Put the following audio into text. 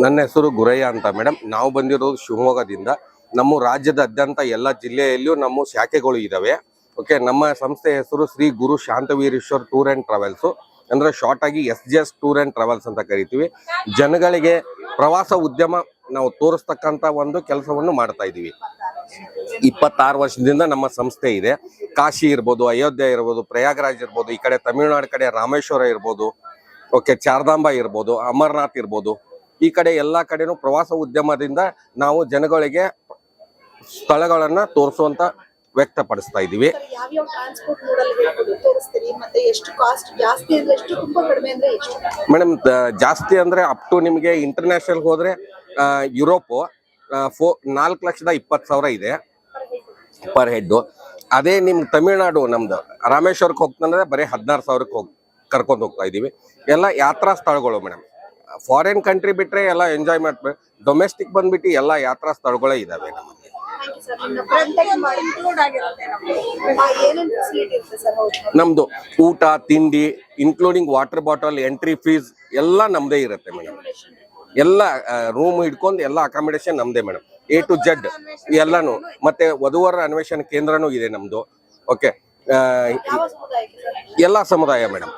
ನನ್ನ ಹೆಸರು ಗುರಯ್ಯ ಅಂತ ಮೇಡಮ್. ನಾವು ಬಂದಿರೋದು ಶಿವಮೊಗ್ಗದಿಂದ. ನಮ್ಮ ರಾಜ್ಯದಾದ್ಯಂತ ಎಲ್ಲ ಜಿಲ್ಲೆಯಲ್ಲಿಯೂ ನಮ್ಮ ಶಾಖೆಗಳು ಇದಾವೆ. ಓಕೆ, ನಮ್ಮ ಸಂಸ್ಥೆ ಹೆಸರು ಶ್ರೀ ಗುರು ಶಾಂತವೀರೇಶ್ವರ್ ಟೂರ್ ಅಂಡ್ ಟ್ರಾವೆಲ್ಸ್, ಅಂದ್ರೆ ಶಾರ್ಟ್ ಆಗಿ SGS ಟೂರ್ ಅಂಡ್ ಟ್ರಾವೆಲ್ಸ್ ಅಂತ ಕರಿತೀವಿ. ಜನಗಳಿಗೆ ಪ್ರವಾಸ ಉದ್ಯಮ ನಾವು ತೋರಿಸ್ತಕ್ಕಂತ ಒಂದು ಕೆಲಸವನ್ನು ಮಾಡ್ತಾ ಇದೀವಿ. 26 ವರ್ಷದಿಂದ ನಮ್ಮ ಸಂಸ್ಥೆ ಇದೆ. ಕಾಶಿ ಇರ್ಬೋದು, ಅಯೋಧ್ಯೆ ಇರ್ಬೋದು, ಪ್ರಯಾಗರಾಜ್ ಇರ್ಬೋದು, ಈ ಕಡೆ ತಮಿಳುನಾಡು ಕಡೆ ರಾಮೇಶ್ವರ ಇರ್ಬೋದು, ಓಕೆ, ಚಾರ್ಧಾಂಬ ಇರ್ಬೋದು, ಅಮರ್ನಾಥ್ ಇರ್ಬೋದು, ಈ ಕಡೆ ಎಲ್ಲಾ ಕಡೆನೂ ಪ್ರವಾಸ ಉದ್ಯಮದಿಂದ ನಾವು ಜನಗಳಿಗೆ ಸ್ಥಳಗಳನ್ನ ತೋರಿಸುವಂತ ವ್ಯಕ್ತಪಡಿಸ್ತಾ ಇದೀವಿ. ಮೇಡಮ್, ಜಾಸ್ತಿ ಅಂದ್ರೆ ಅಪ್ ಟು ನಿಮಗೆ ಇಂಟರ್ನ್ಯಾಷನಲ್ ಹೋದ್ರೆ ಯುರೋಪ್ 4,20,000 ಇದೆ ಪರ್ ಹೆಡ್. ಅದೇ ನಿಮ್ ತಮಿಳ್ನಾಡು ನಮ್ದು ರಾಮೇಶ್ವರಕ್ಕೆ ಹೋಗ್ತಂದ್ರೆ ಬರೀ 16,000 ಕರ್ಕೊಂಡು ಹೋಗ್ತಾ ಇದೀವಿ. ಎಲ್ಲ ಯಾತ್ರಾ ಸ್ಥಳಗಳು ಮೇಡಮ್. ಫಾರಿನ್ ಕಂಟ್ರಿ ಬಿಟ್ರೆ ಎಲ್ಲ ಎಂಜಾಯ್ಮೆಂಟ್. ಡೊಮೆಸ್ಟಿಕ್ ಬಂದ್ಬಿಟ್ಟು ಎಲ್ಲ ಯಾತ್ರಾ ಸ್ಥಳಗಳೇ ಇದಾವೆ ನಮಗೆ. ನಮ್ದು ಊಟ ತಿಂಡಿ including water bottle, entry fees ಎಲ್ಲ ನಮ್ದೇ ಇರುತ್ತೆ ಮೇಡಮ್. ಎಲ್ಲ ರೂಮ್ ಹಿಡ್ಕೊಂಡು ಎಲ್ಲ ಅಕಾಮಿಡೇಷನ್ ನಮ್ದೇ ಮೇಡಮ್. A to Z ಎಲ್ಲಾನು. ಮತ್ತೆ ವಧುವರ ಅನ್ವೇಷಣೆ ಕೇಂದ್ರನೂ ಇದೆ ನಮ್ದು. ಓಕೆ, ಎಲ್ಲ ಸಮುದಾಯ ಮೇಡಮ್.